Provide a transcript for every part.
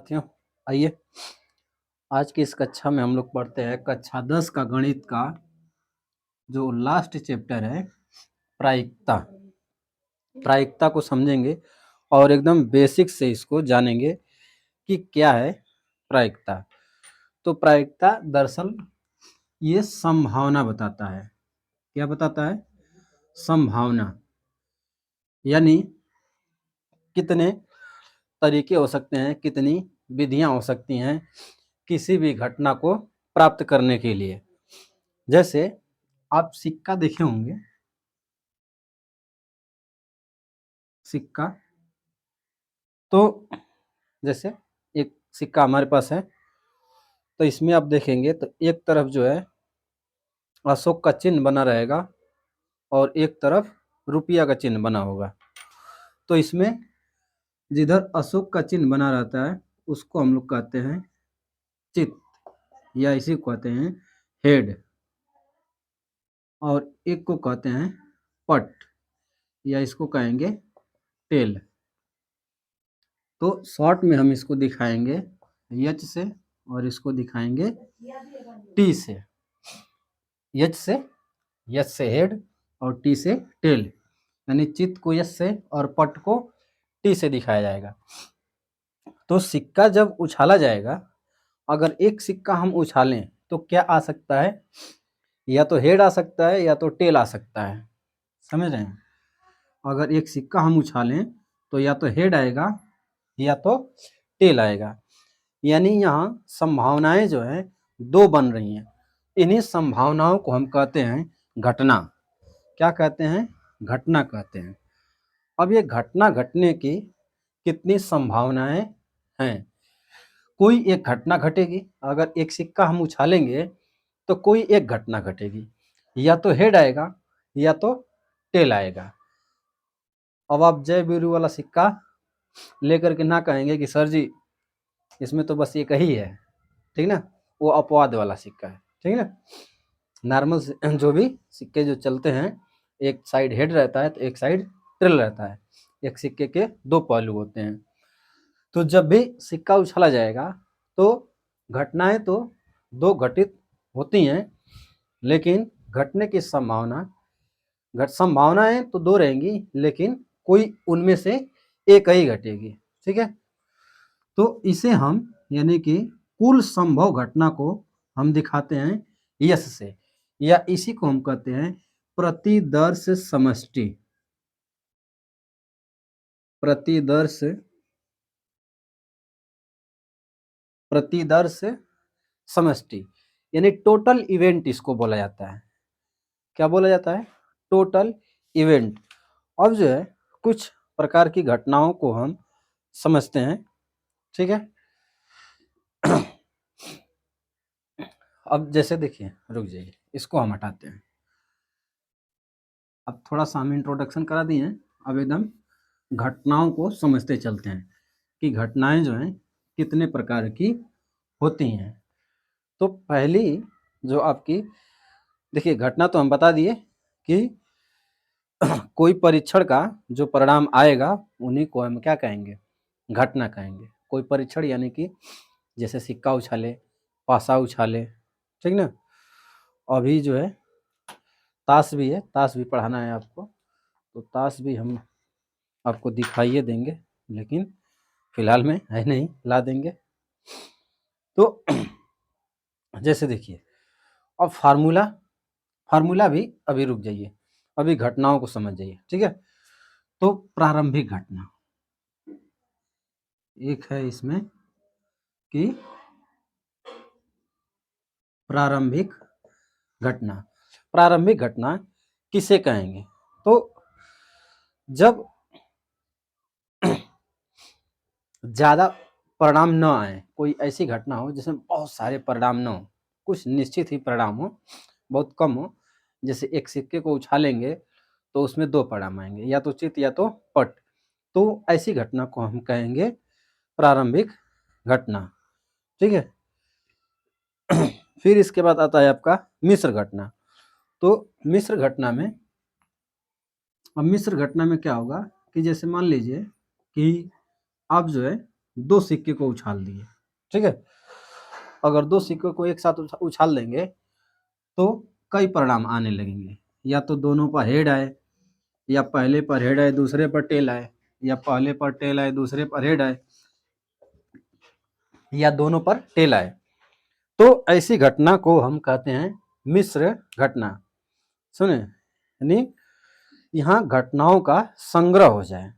साथियों, आइए आज की इस कक्षा में हम लोग पढ़ते हैं कक्षा 10 का गणित का जो लास्ट चैप्टर है प्रायिकता। प्रायिकता को समझेंगे और एकदम बेसिक से इसको जानेंगे कि क्या है प्रायिकता। तो प्रायिकता दरअसल ये संभावना बताता है। क्या बताता है? संभावना, यानी कितने तरीके हो सकते हैं, कितनी विधियां हो सकती हैं किसी भी घटना को प्राप्त करने के लिए। जैसे आप सिक्का देखे होंगे, सिक्का, तो जैसे एक सिक्का हमारे पास है, तो इसमें आप देखेंगे तो एक तरफ जो है अशोक का चिन्ह बना रहेगा और एक तरफ रुपया का चिन्ह बना होगा। तो इसमें जिधर अशोक का चिन्ह बना रहता है उसको हम लोग कहते हैं चित्त, या इसी को कहते हैं हेड, और एक को कहते हैं पट, या इसको कहेंगे टेल। तो शॉर्ट में हम इसको दिखाएंगे एच से और इसको दिखाएंगे टी से। एच से हेड और टी से टेल, यानी चित्त को एच से और पट को टी से दिखाया जाएगा। तो सिक्का जब उछाला जाएगा, अगर एक सिक्का हम उछालें तो क्या आ सकता है? या तो हेड आ सकता है या तो टेल आ सकता है। समझ रहे हैं? अगर एक सिक्का हम उछालें तो या तो हेड आएगा या तो टेल आएगा। यानी यहाँ संभावनाएं जो है दो बन रही हैं। इन्हीं संभावनाओं को हम कहते हैं घटना। क्या कहते हैं? घटना कहते हैं। अब ये घटना घटने की कितनी संभावनाएं हैं? कोई एक घटना घटेगी। अगर एक सिक्का हम उछालेंगे तो कोई एक घटना घटेगी, या तो हेड आएगा या तो टेल आएगा। अब आप जय वीरू वाला सिक्का लेकर के ना कहेंगे कि सर जी इसमें तो बस एक ही है, ठीक ना, वो अपवाद वाला सिक्का है, ठीक ना। नॉर्मल जो भी सिक्के जो चलते हैं, एक साइड हेड रहता है तो एक साइड टेल रहता है। एक सिक्के के दो पहलू होते हैं। तो जब भी सिक्का उछाला जाएगा तो घटनाएं तो दो घटित होती हैं, लेकिन घटने की संभावनाएं तो दो रहेंगी, लेकिन कोई उनमें से एक ही घटेगी। ठीक है, तो इसे हम यानी कि कुल संभव घटना को हम दिखाते हैं यश से, या इसी को हम कहते हैं प्रतिदर्श समष्टि। प्रतिदर्श समष्टि यानी टोटल इवेंट इसको बोला जाता है। क्या बोला जाता है? Total event. अब जो है कुछ प्रकार की घटनाओं को हम समझते हैं। ठीक है, अब जैसे देखिए, रुक जाइए, इसको हम हटाते हैं। अब थोड़ा सा हम इंट्रोडक्शन करा दिए हैं, अब एकदम घटनाओं को समझते चलते हैं कि घटनाएं जो हैं कितने प्रकार की होती हैं। तो पहली जो आपकी देखिए घटना तो हम बता दिए कि कोई परीक्षण का जो परिणाम आएगा उन्हीं को हम क्या कहेंगे? घटना कहेंगे। कोई परीक्षण यानी कि जैसे सिक्का उछाले, पासा उछाले, ठीक ना। अभी जो है ताश भी है, ताश भी पढ़ाना है आपको, तो ताश भी हम आपको दिखाइए देंगे, लेकिन फिलहाल में है नहीं, ला देंगे। तो जैसे देखिए, अब फार्मूला भी अभी रुक जाइए, अभी घटनाओं को समझ जाइए। ठीक है, तो प्रारंभिक घटना एक है इसमें कि प्रारंभिक घटना किसे कहेंगे? तो जब ज्यादा परिणाम न आए, कोई ऐसी घटना हो जिसमें बहुत सारे परिणाम न हो, कुछ निश्चित ही परिणाम हो, बहुत कम हो। जैसे एक सिक्के को उछालेंगे तो उसमें दो परिणाम आएंगे, या तो चित्त या तो पट। तो ऐसी घटना को हम कहेंगे प्रारंभिक घटना। ठीक है, फिर इसके बाद आता है आपका मिश्र घटना। तो मिश्र घटना में क्या होगा कि जैसे मान लीजिए कि आप जो है दो सिक्के को उछाल दिए, ठीक है। अगर दो सिक्के को एक साथ उछाल देंगे तो कई परिणाम आने लगेंगे, या तो दोनों पर हेड आए, या पहले पर हेड आए दूसरे पर टेल आए, या पहले पर टेल आए दूसरे पर हेड आए, या दोनों पर टेल आए। तो ऐसी घटना को हम कहते हैं मिश्र घटना। सुने, यानी यहाँ घटनाओं का संग्रह हो जाए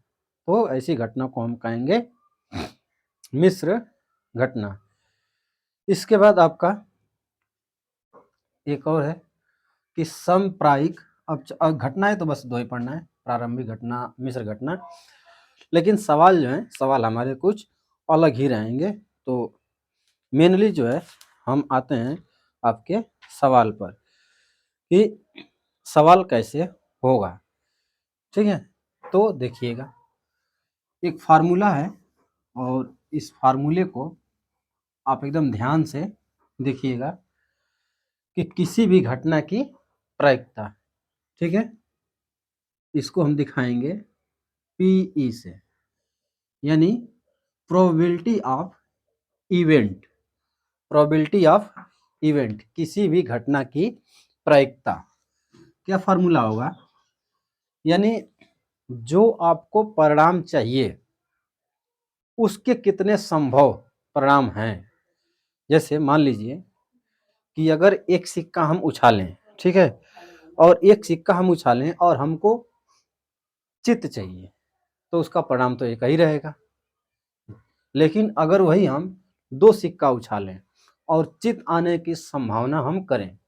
तो ऐसी घटना को हम कहेंगे मिश्र घटना। इसके बाद आपका एक और है कि समप्रायिक। अब घटना है तो बस दो ही पढ़ना है, प्रारंभिक घटना, मिश्र घटना। लेकिन सवाल जो है, सवाल हमारे कुछ अलग ही रहेंगे। तो मेनली जो है हम आते हैं आपके सवाल पर कि सवाल कैसे होगा, ठीक है। तो देखिएगा, एक फार्मूला है और इस फार्मूले को आप एकदम ध्यान से देखिएगा कि किसी भी घटना की प्रायिकता, ठीक है, इसको हम दिखाएंगे पीई से, यानी probability of event. Probability of event, किसी भी घटना की प्रायिकता। क्या फार्मूला होगा, यानी जो आपको परिणाम चाहिए उसके कितने संभव परिणाम हैं। जैसे मान लीजिए कि अगर एक सिक्का हम उछालें, ठीक है, और एक सिक्का हम उछालें और हमको चित्त चाहिए तो उसका परिणाम तो एक ही रहेगा। लेकिन अगर वही हम दो सिक्का उछालें और चित्त आने की संभावना हम करें,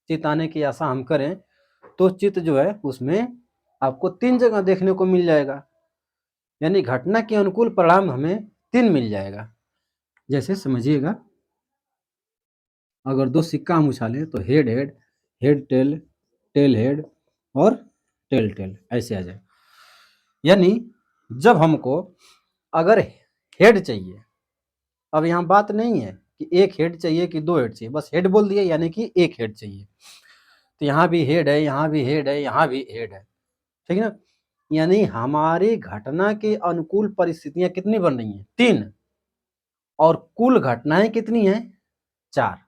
चित्त आने की आशा हम करें, तो चित्त जो है उसमें आपको तीन जगह देखने को मिल जाएगा, यानी घटना के अनुकूल परिणाम हमें तीन मिल जाएगा। जैसे समझिएगा, अगर दो सिक्का हम उछालें तो head head, head tail, tail head और टेल टेल ऐसे आ जाए। यानी जब हमको अगर हेड चाहिए, अब यहाँ बात नहीं है कि एक हेड चाहिए कि दो हेड चाहिए, बस हेड बोल दिए यानी कि एक हेड चाहिए। तो यहाँ भी हेड है, यहाँ भी हेड है, यहाँ भी हेड है, ठीक है ना। यानी हमारी घटना के अनुकूल परिस्थितियां कितनी बन रही हैं, तीन, और कुल घटनाएं कितनी हैं, चार।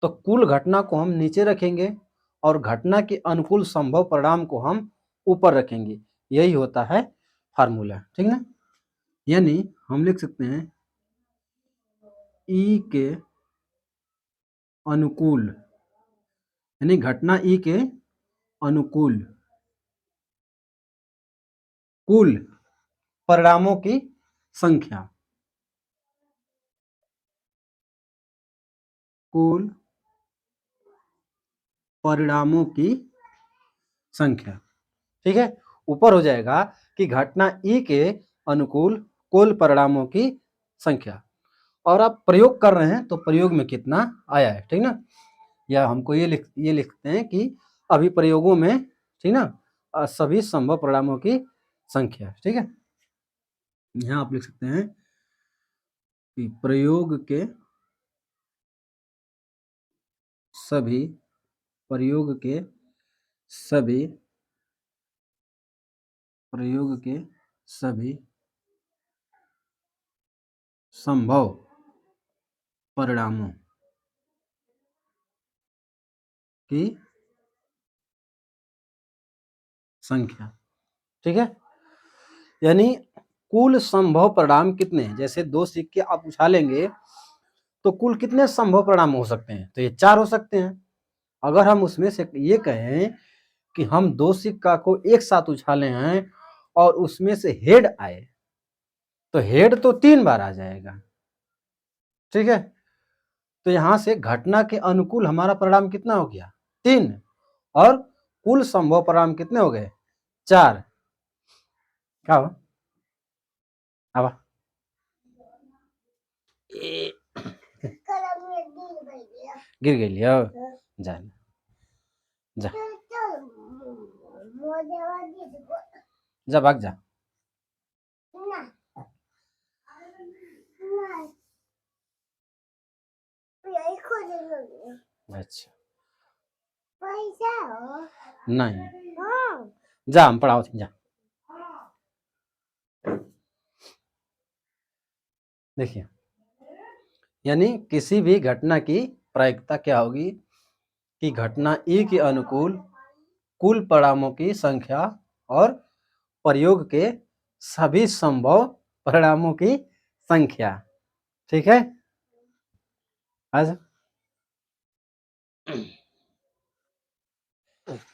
तो कुल घटना को हम नीचे रखेंगे और घटना के अनुकूल संभव परिणाम को हम ऊपर रखेंगे। यही होता है फार्मूला, ठीक ना। यानी हम लिख सकते हैं ई के अनुकूल, यानी घटना ई के अनुकूल कुल परिणामों की संख्या, कुल परिणामों की संख्या, ठीक है। ऊपर हो जाएगा कि घटना ई के अनुकूल कुल परिणामों की संख्या, और आप प्रयोग कर रहे हैं तो प्रयोग में कितना आया है, ठीक ना। या हमको ये लिखते हैं कि अभी प्रयोगों में, ठीक ना, सभी संभव परिणामों की संख्या, ठीक है। यहाँ आप लिख सकते हैं कि सभी प्रयोग के सभी संभव परिणामों की संख्या, ठीक है। यानी कुल संभव परिणाम कितने हैं, जैसे दो सिक्के आप उछालेंगे तो कुल कितने संभव परिणाम हो सकते हैं, तो ये चार हो सकते हैं। अगर हम उसमें से ये कहें कि हम दो सिक्का को एक साथ उछाले हैं और उसमें से हेड आए, तो हेड तो तीन बार आ जाएगा, ठीक है। तो यहां से घटना के अनुकूल हमारा परिणाम कितना हो गया, तीन, और कुल संभव परिणाम कितने हो गए, चार। क्या हो, अब गिर गई लिया जा जा जा भाग जा। अच्छा नहीं, जा हम पढ़ाओ जा। देखिए, यानी किसी भी घटना की प्रायिकता क्या होगी कि घटना ई के अनुकूल कुल परिणामों की संख्या और प्रयोग के सभी संभव परिणामों की संख्या। ठीक है, आज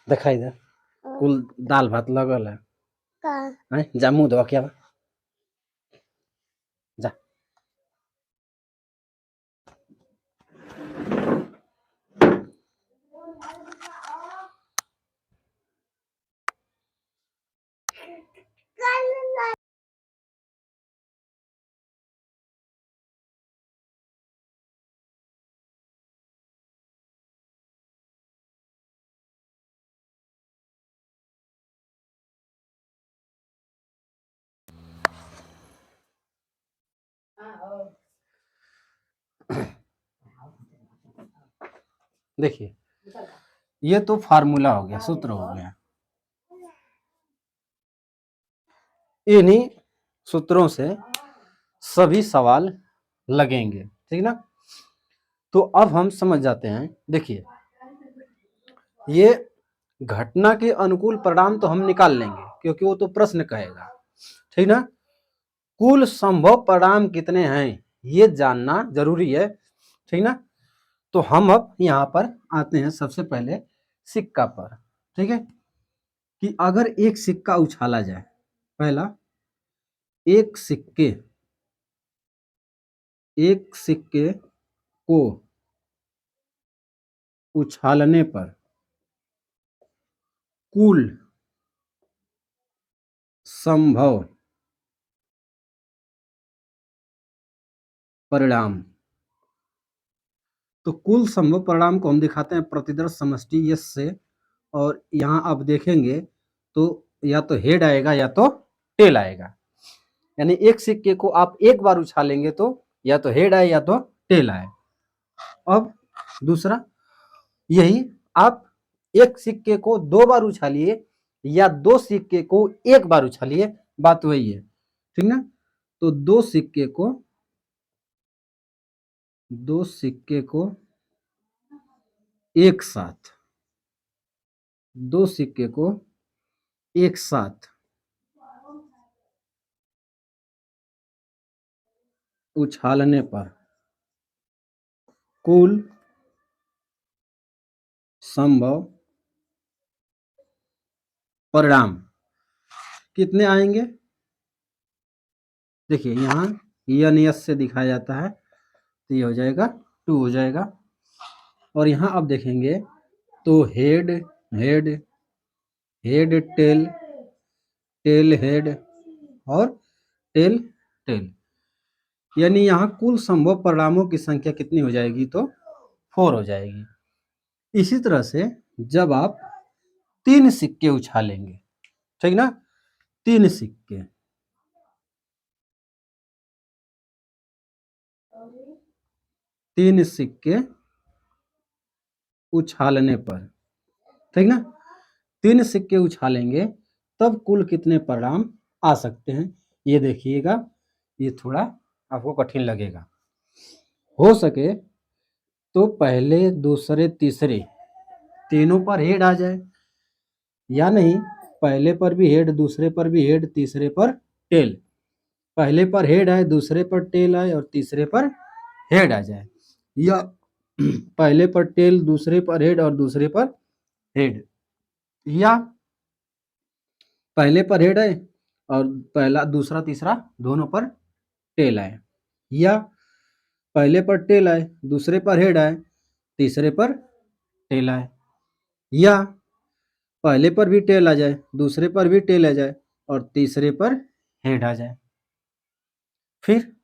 दिखाई दे कुल दाल भात लगल है जा मुँह धो के आवा, जा। देखिए, ये तो फार्मूला हो गया, सूत्र हो गया। इन्हीं सूत्रों से सभी सवाल लगेंगे, ठीक ना। तो अब हम समझ जाते हैं। देखिए, ये घटना के अनुकूल परिणाम तो हम निकाल लेंगे क्योंकि वो तो प्रश्न कहेगा, ठीक ना। कुल संभव परिणाम कितने हैं ये जानना जरूरी है, ठीक ना। तो हम अब यहाँ पर आते हैं सबसे पहले सिक्का पर, ठीक है। कि अगर एक सिक्का उछाला जाए, पहला एक सिक्के को उछालने पर कुल संभव परिणाम, तो कुल संभव परिणाम को हम दिखाते हैं प्रतिदर्श समष्टि यस से। और यहाँ आप देखेंगे तो या तो हेड आएगा या तो टेल आएगा। यानी एक सिक्के को आप एक बार उछालेंगे तो या तो हेड आए या तो टेल आए। अब दूसरा, यही आप एक सिक्के को दो बार उछालिए या दो सिक्के को एक बार उछालिए, बात वही है, ठीक ना। तो दो सिक्के को एक साथ, दो सिक्के को एक साथ उछालने पर कुल संभव परिणाम कितने आएंगे। देखिए, यहाँ यन यस से दिखाया जाता है तो ये हो जाएगा 2 हो जाएगा। और यहाँ आप देखेंगे तो head head head tail tail head और टेल टेल, यानी यहाँ कुल संभव परिणामों की संख्या कितनी हो जाएगी तो 4 हो जाएगी। इसी तरह से जब आप 3 सिक्के उछालेंगे, ठीक ना, 3 सिक्के, उछालने पर, ठीक ना, 3 सिक्के उछालेंगे तब कुल कितने परिणाम आ सकते हैं ये देखिएगा। ये थोड़ा आपको कठिन लगेगा। हो सके तो पहले दूसरे तीसरे तीनों पर हेड आ जाए, या नहीं पहले पर भी हेड, दूसरे पर भी हेड, तीसरे पर टेल, पहले पर हेड आए, दूसरे पर टेल आए और तीसरे पर हेड आ जाए, या पहले पर टेल, दूसरे पर हेड और दूसरे पर हेड, या पहले पर हेड आए और पहला दूसरा तीसरा दोनों पर टेल आए, या पहले पर टेल आए, दूसरे पर हेड आए, तीसरे पर टेल आए, या पहले पर भी टेल आ जाए, दूसरे पर भी टेल आ जाए और तीसरे पर हेड आ जाए। फिर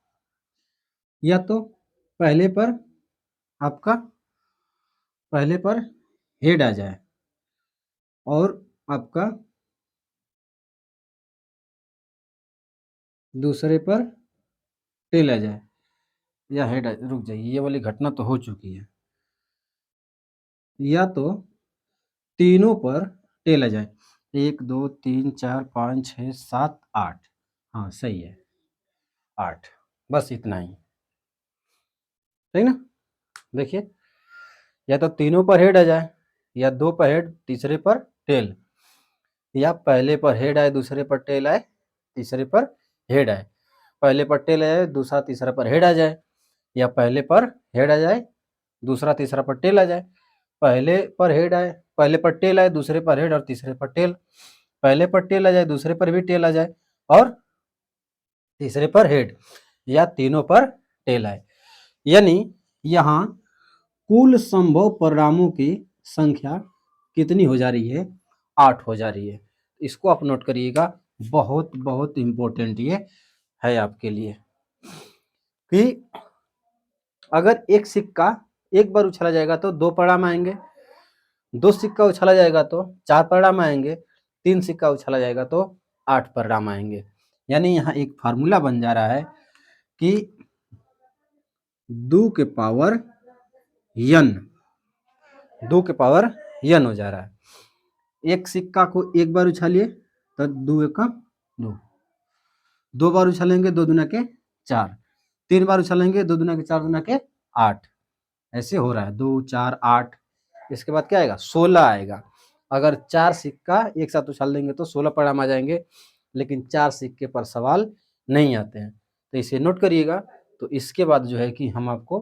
या तो पहले पर आपका पहले पर हेड आ जाए और आपका दूसरे पर टेल आ जाए, या हेड रुक जाइए, ये वाली घटना तो हो चुकी है, या तो तीनों पर टेल आ जाए, 1 2 3 4 5 6 7 8, हाँ सही है 8। बस इतना ही, ठीक ना। देखिए, या तो तीनों पर हेड आ जाए, या दो पर हेड तीसरे पर टेल, या पहले पर हेड आए दूसरे पर टेल आए तीसरे पर हेड आए, पहले पर टेल आए दूसरा तीसरा पर हेड आ जाए, या पहले पर हेड आ जाए दूसरा तीसरा पर टेल आ जाए, पहले पर हेड आए पहले पर टेल आए दूसरे पर हेड और तीसरे पर टेल, पहले पर टेल आ जाए दूसरे पर भी टेल आ जाए और तीसरे पर हेड, या तीनों पर टेल आए। यानी यहाँ कुल संभव परिणामों की संख्या कितनी हो जा रही है? 8 हो जा रही है। इसको आप नोट करिएगा, बहुत बहुत इंपॉर्टेंट ये है आपके लिए कि अगर एक सिक्का एक बार उछला जाएगा तो 2 परिणाम आएंगे, 2 सिक्का उछला जाएगा तो 4 परिणाम आएंगे, 3 सिक्का उछला जाएगा तो 8 परिणाम आएंगे। यानी यहाँ एक फार्मूला बन जा रहा है कि 2 के पावर n, 2 के पावर n हो जा रहा है। एक सिक्का को एक बार उछालिए तो 2 एकम 2, 2 बार उछालेंगे 2 दूना के 4, 3 बार उछालेंगे 2 दूना के 4 दूना के 8, ऐसे हो रहा है 2 4 8। इसके बाद क्या आएगा? 16 आएगा। अगर 4 सिक्का एक साथ उछाल देंगे तो 16 परिणाम आ जाएंगे, लेकिन 4 सिक्के पर सवाल नहीं आते हैं, तो इसे नोट करिएगा। तो इसके बाद जो है कि हम आपको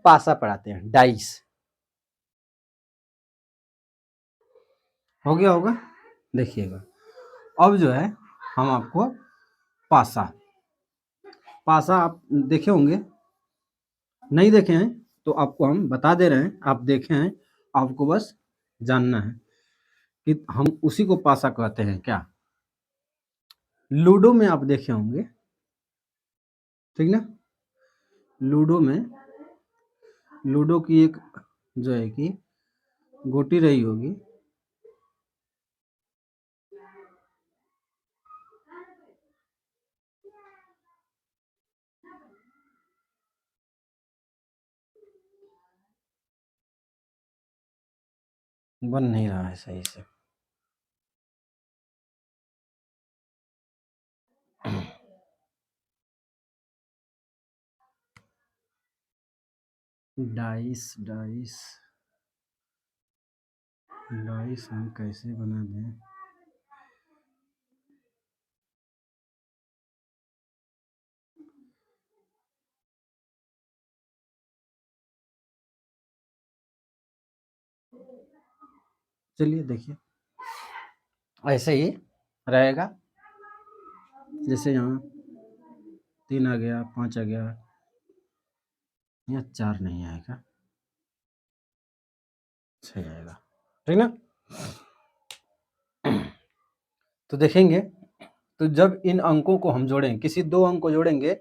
पासा पढ़ाते हैं, डाइस। हो गया होगा, देखिएगा। अब जो है हम आपको पासा आप देखे होंगे, नहीं देखे हैं तो आपको हम बता दे रहे हैं, आप देखे हैं, आपको बस जानना है कि हम उसी को पासा कहते हैं क्या। लूडो में आप देखे होंगे, ठीक ना, लूडो की एक जो है कि गोटी रही होगी, बन नहीं रहा है सही से। डाइस डाइस डाइस हम कैसे बना दें? चलिए देखिए, ऐसे ही रहेगा, जैसे यहाँ 3 आ गया, 5 आ गया, यहाँ 4 नहीं आएगा, 6 आएगा, ठीक ना। तो देखेंगे, तो जब इन अंकों को हम जोड़ेंगे, किसी 2 अंक को जोड़ेंगे,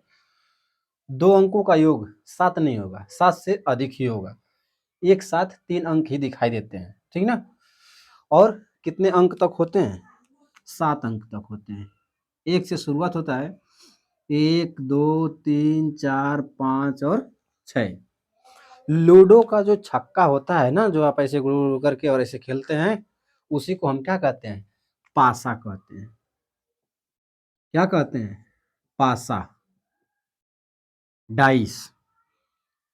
2 अंकों का योग 7 नहीं होगा, 7 से अधिक ही होगा। एक साथ 3 अंक ही दिखाई देते हैं, ठीक ना। और कितने अंक तक होते हैं? 7 अंक तक होते हैं। 1 से शुरुआत होता है, 1 2 3 4 5 और 6। लूडो का जो छक्का होता है ना, जो आप ऐसे गुड़ करके और ऐसे खेलते हैं, उसी को हम क्या कहते हैं? पासा कहते हैं। क्या कहते हैं? पासा, डाइस,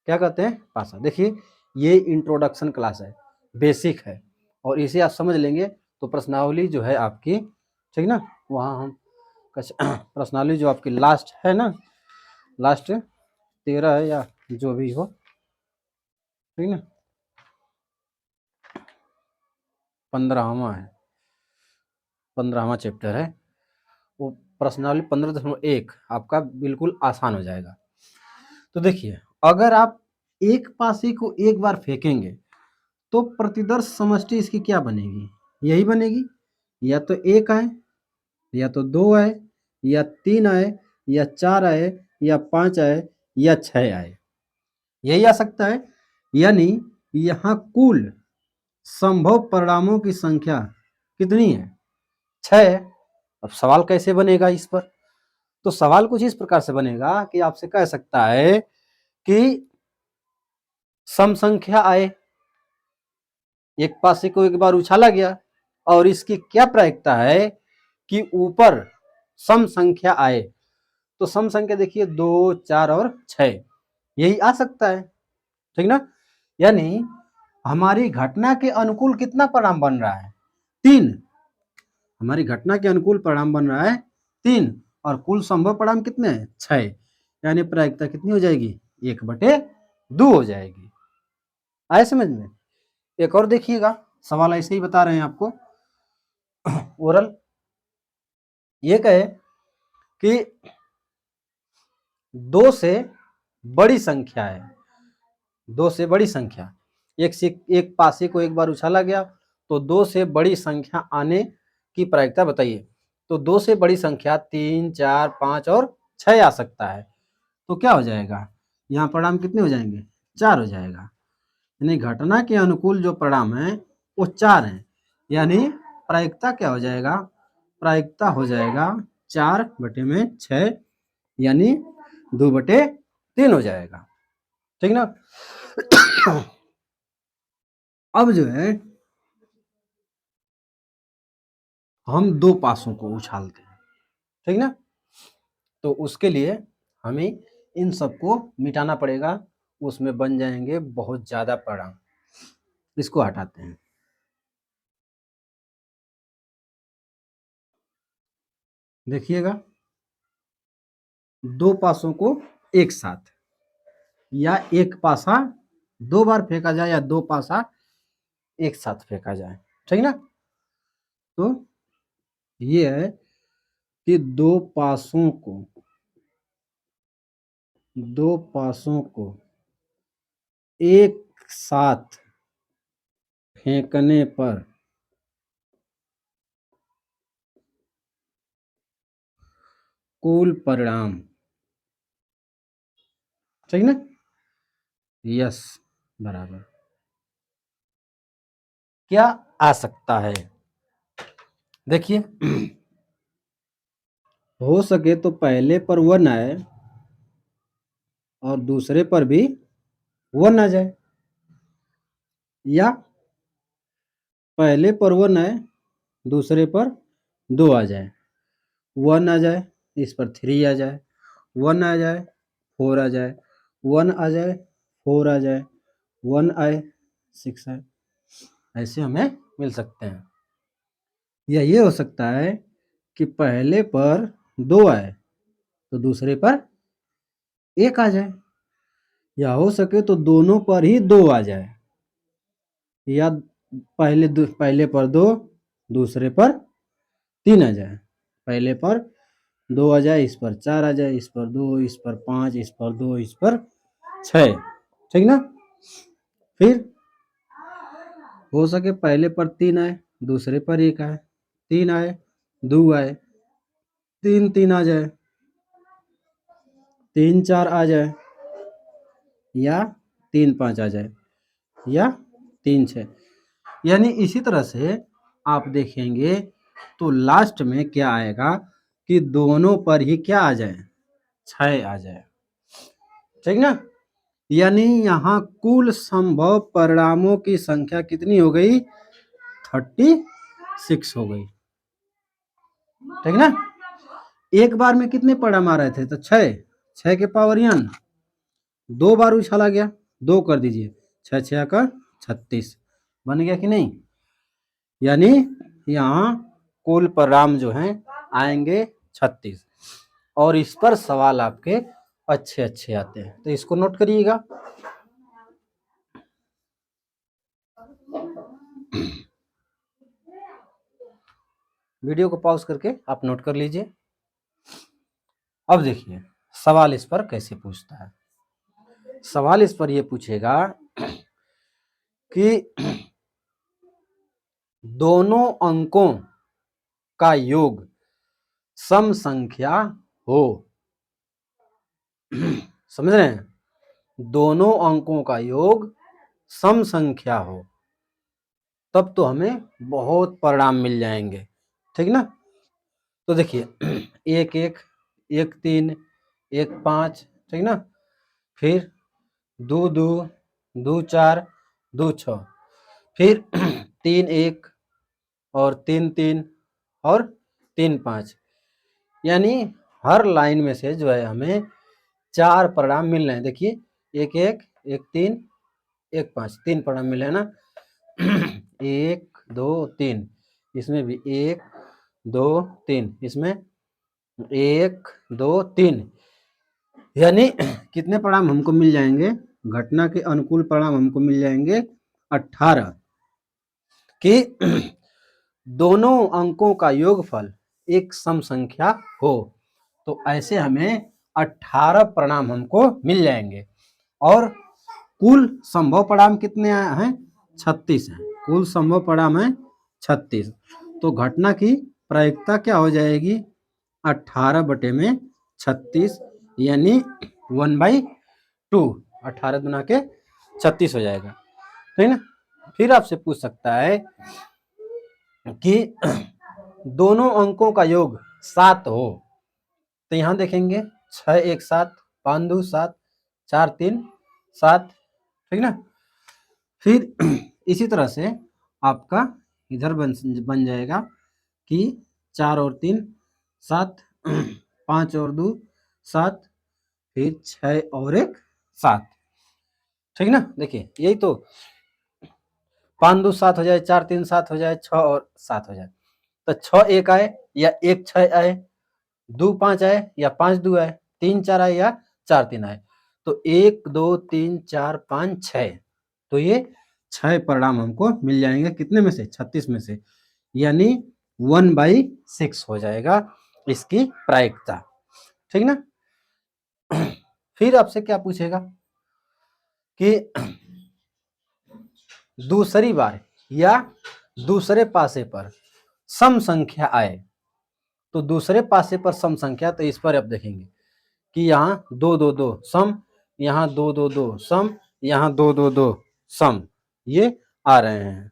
क्या कहते हैं? पासा। देखिए, ये इंट्रोडक्शन क्लास है, बेसिक है, और इसे आप समझ लेंगे तो प्रश्नावली जो है आपकी, ठीक ना, वहाँ हम प्रश्नावली जो आपकी लास्ट है ना, लास्ट 13 है या जो भी हो, ठीक ना, 15वां है, 15वां चैप्टर है वो। प्रश्नावली 15.1 आपका बिल्कुल आसान हो जाएगा। तो देखिए, अगर आप एक पासे को एक बार फेंकेंगे तो प्रतिदर्श समष्टि इसकी क्या बनेगी? यही बनेगी, या तो 1 आए, या तो 2 आए, या 3 आए, या 4 आए, या 5 आए, या 6 आए, यही आ सकता है। यानी यहाँ कुल संभव परिणामों की संख्या कितनी है? 6। अब सवाल कैसे बनेगा इस पर? तो सवाल कुछ इस प्रकार से बनेगा कि आपसे कह सकता है कि सम संख्या आए, एक पासे को एक बार उछाला गया, और इसकी क्या प्रायिकता है कि ऊपर सम संख्या आए, तो सम संख्या देखिए 2, 4 और 6 यही आ सकता है, ठीक ना। यानी हमारी घटना के अनुकूल कितना परिणाम बन रहा है? 3। हमारी घटना के अनुकूल परिणाम बन रहा है 3 और कुल संभव परिणाम कितने हैं? 6। यानी प्रायिकता कितनी हो जाएगी? 1/2 हो जाएगी। आए समझ में? एक और देखिएगा, सवाल ऐसे ही बता रहे हैं आपको ओरल। ये कहे कि 2 से बड़ी संख्या है, 2 से बड़ी संख्या, एक पासे को एक बार उछाला गया तो 2 से बड़ी संख्या आने की प्रायिकता बताइए। तो 2 से बड़ी संख्या 3, 4, 5 और 6 आ सकता है। तो क्या हो जाएगा? यहाँ परिणाम कितने हो जाएंगे? 4 हो जाएगा। यानी घटना के अनुकूल जो परिणाम है वो 4 है। यानी प्रायिकता क्या हो जाएगा? प्रायिकता हो जाएगा 4/6 यानी 2/3 हो जाएगा, ठीक ना। अब जो है हम 2 पासों को उछालते हैं, ठीक ना। तो उसके लिए हमें इन सबको मिटाना पड़ेगा, उसमें बन जाएंगे बहुत ज्यादा परिणाम। इसको हटाते हैं। देखिएगा 2 पासों को एक साथ या एक पासा 2 बार फेंका जाए या 2 पासा एक साथ फेंका जाए, ठीक ना। तो ये है कि 2 पासों को एक साथ फेंकने पर कुल परिणाम, ठीक ना, यस बराबर क्या आ सकता है? देखिए हो सके तो पहले पर 1 आए और दूसरे पर भी 1 आ जाए, या पहले पर 1 आए दूसरे पर 2 आ जाए। 1 आ जाए इस पर 3 आ जाए, 1 आ जाए 4 आ जाए, 1 आ जाए 4 आ जाए, 1 आए 6 आए, ऐसे हमें मिल सकते हैं। या ये हो सकता है कि पहले पर 2 आए तो दूसरे पर 1 आ जाए, या हो सके तो दोनों पर ही 2 आ जाए, या पहले पर 2 दूसरे पर 3 आ जाए, पहले पर 2 आ जाए, इस पर 4 आ जाए, इस पर 2, इस पर 5, इस पर 2, इस पर 6, ठीक ना। फिर हो सके पहले पर 3 आए दूसरे पर 1 आए, 3 आए 2 आए, 3 3 आ जाए, 3 4 आ जाए, या 3 5 आ जाए, या 3 6। यानी इसी तरह से आप देखेंगे तो लास्ट में क्या आएगा कि दोनों पर ही क्या आ जाए? 6 आ जाए, ठीक ना। यानी यहाँ कुल संभव परिणामों की संख्या कितनी हो गई? 36 हो गई, ठीक ना। एक बार में कितने परिणाम आ रहे थे? तो 6, 6 के पावर n 2 बार उछाला गया, 2 कर दीजिए, 6 6 का 36 बन गया कि नहीं। यानी यहाँ कुल परिणाम जो हैं आएंगे 36, और इस पर सवाल आपके अच्छे अच्छे आते हैं, तो इसको नोट करिएगा। वीडियो को पॉज करके आप नोट कर लीजिए। अब देखिए सवाल इस पर कैसे पूछता है। सवाल इस पर यह पूछेगा कि दोनों अंकों का योग सम संख्या हो। समझ रहे हैं? दोनों अंकों का योग सम संख्या हो तब तो हमें बहुत परिणाम मिल जाएंगे, ठीक ना। तो देखिए 1 1 1 3 1 5, ठीक ना। फिर 2 2 2 4 2 6, फिर 3 1 और 3 3 और 3 5। यानी हर लाइन में से जो है हमें 4 परिणाम मिल रहे हैं। देखिए 1 1 1 3 1 5 3 परिणाम मिले हैं ना। 1 2 3, इसमें भी 1 2 3, इसमें 1 2 3, यानी कितने परिणाम हमको मिल जाएंगे? घटना के अनुकूल परिणाम हमको मिल जाएंगे 18 कि दोनों अंकों का योगफल एक सम संख्या हो। तो ऐसे हमें 18 परिणाम हमको मिल जाएंगे और कुल संभव परिणाम कितने हैं? 36 हैं। कुल संभव परिणाम है 36। तो घटना की प्रायिकता क्या हो जाएगी? 18/36, यानी 1/2। 18 गुना के 36 हो जाएगा, ठीक ना। फिर आपसे पूछ सकता है कि दोनों अंकों का योग 7 हो, तो यहां देखेंगे 6 1 7, 5 2 7, 4 3 7, ठीक ना। फिर इसी तरह से आपका इधर बन जाएगा कि 4 और 3 7, 5 और 2 7, फिर 6 और 1 7, ठीक ना। देखिए यही तो 5 2 7 हो जाए, 4 3 7 हो जाए, 6 और 7 हो जाए। तो 6 1 आए या 1 6 आए, 2 5 आए या 5 2 आए, 3 4 आए या 4 3 आए। तो 1 2 3 4 5 6, तो ये 6 परिणाम हमको मिल जाएंगे कितने में से? 36 में से, यानी 1/6 हो जाएगा इसकी प्रायिकता, ठीक ना। फिर आपसे क्या पूछेगा कि दूसरी बार या दूसरे पासे पर सम संख्या आए, तो दूसरे पासे पर सम संख्या, तो इस पर आप देखेंगे कि यहाँ 2 2 2 सम, यहाँ 2 2 2 सम, यहाँ 2 2 2 सम, ये आ रहे हैं।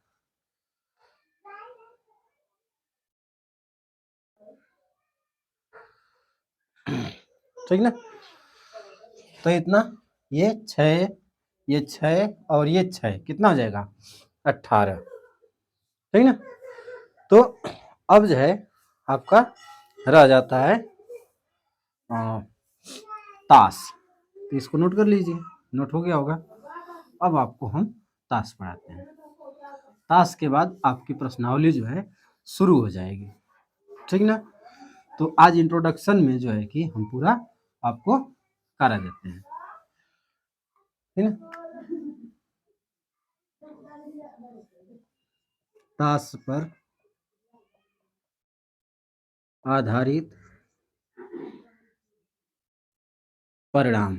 ठीक ना। तो इतना, ये 6, ये 6 और ये 6, कितना हो जाएगा? 18, ठीक ना। तो अब जो है आपका रह जाता है ताश। तो इसको नोट कर लीजिए, नोट हो गया होगा। अब आपको हम ताश पढ़ाते हैं। ताश के बाद आपकी प्रश्नावली जो है शुरू हो जाएगी, ठीक ना। तो आज इंट्रोडक्शन में जो है कि हम पूरा आपको करा देते हैं, ठीक ना। ताश पर आधारित परिणाम।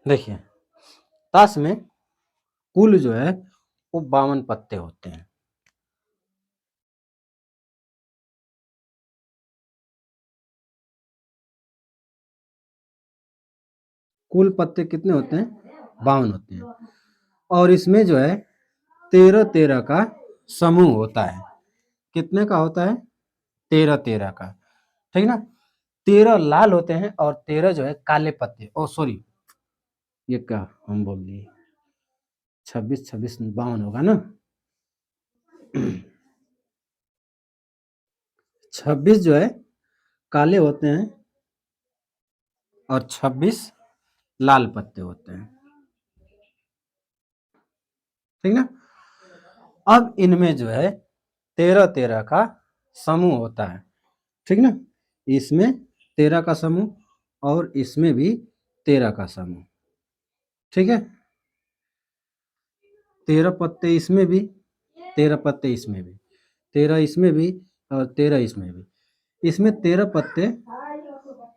देखिए ताश में कुल जो है वो 52 पत्ते होते हैं। कुल पत्ते कितने होते हैं? 52 होते हैं। और इसमें जो है 13 13 का समूह होता है। कितने का होता है? 13 13 का, ठीक ना। 13 लाल होते हैं और 13 जो है काले पत्ते। ओ सॉरी, ये क्या हम बोल दिए, 26 26 52 होगा ना। 26 जो है काले होते हैं और 26 लाल पत्ते होते हैं, ठीक ना। अब इनमें जो है 13 13 का समूह होता है, ठीक ना। इसमें 13 का समूह और इसमें भी 13 का समूह, ठीक है। 13 पत्ते इसमें भी, 13 पत्ते इसमें भी, 13 इसमें भी और 13 इसमें भी। इसमें 13 पत्ते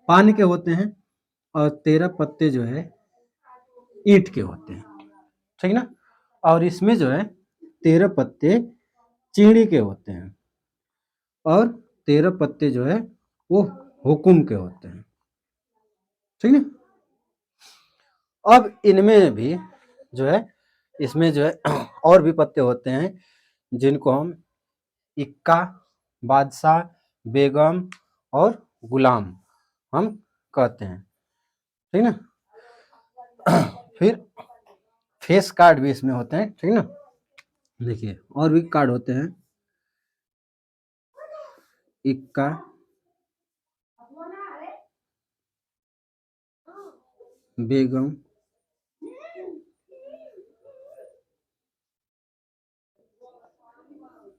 पानी के होते हैं और 13 पत्ते जो है ईंट के होते हैं, ठीक ना। और इसमें जो है 13 पत्ते चीनी के होते हैं और 13 पत्ते जो है वो हुकुम के होते हैं, ठीक ना। अब इनमें भी जो है, इसमें जो है और भी पत्ते होते हैं जिनको हम इक्का, बादशाह, बेगम और गुलाम हम कहते हैं, ठीक ना। फिर फेस कार्ड भी इसमें होते हैं, ठीक ना। देखिए और भी कार्ड होते हैं, इक्का, बेगम,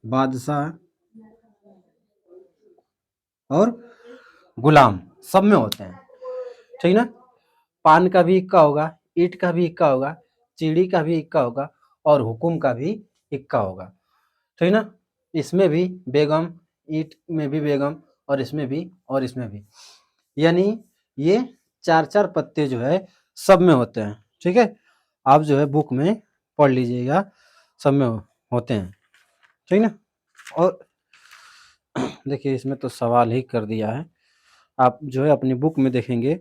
बादशाह और गुलाम सब में होते हैं, ठीक ना। पान का भी इक्का होगा, ईंट का भी इक्का होगा, चिड़ी का भी इक्का होगा और हुकुम का भी इक्का होगा, ठीक ना। इसमें भी बेगम, ईंट में भी बेगम और इसमें भी और इसमें भी, यानी ये 4-4 पत्ते जो है सब में होते हैं, ठीक है। आप जो है बुक में पढ़ लीजिएगा, सब में होते हैं, ठीक ना। और देखिए इसमें तो सवाल ही कर दिया है, आप जो है अपनी बुक में देखेंगे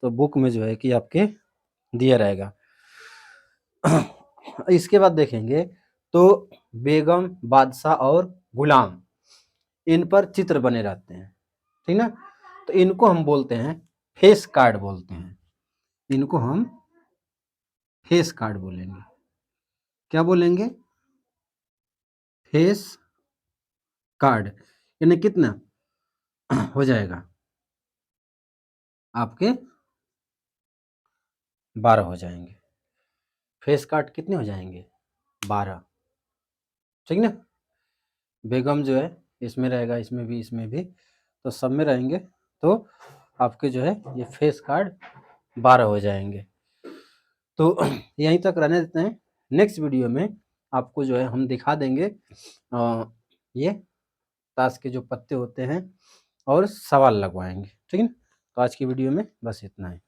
तो बुक में जो है कि आपके दिया रहेगा। इसके बाद देखेंगे तो बेगम, बादशाह और गुलाम, इन पर चित्र बने रहते हैं, ठीक ना। तो इनको हम बोलते हैं फेस कार्ड बोलते हैं, इनको हम फेस कार्ड बोलेंगे। क्या बोलेंगे? Face card. यानी कितना हो जाएगा आपके? 12 हो जाएंगे। फेस कार्ड कितने हो जाएंगे? 12, ठीक ना। बेगम जो है इसमें रहेगा, इसमें भी, इसमें भी, तो सब में रहेंगे, तो आपके जो है ये फेस कार्ड 12 हो जाएंगे। तो यहीं तक रहने देते हैं। नेक्स्ट वीडियो में आपको जो है हम दिखा देंगे ये ताश के जो पत्ते होते हैं और सवाल लगवाएंगे, ठीक है ना। तो आज की वीडियो में बस इतना है।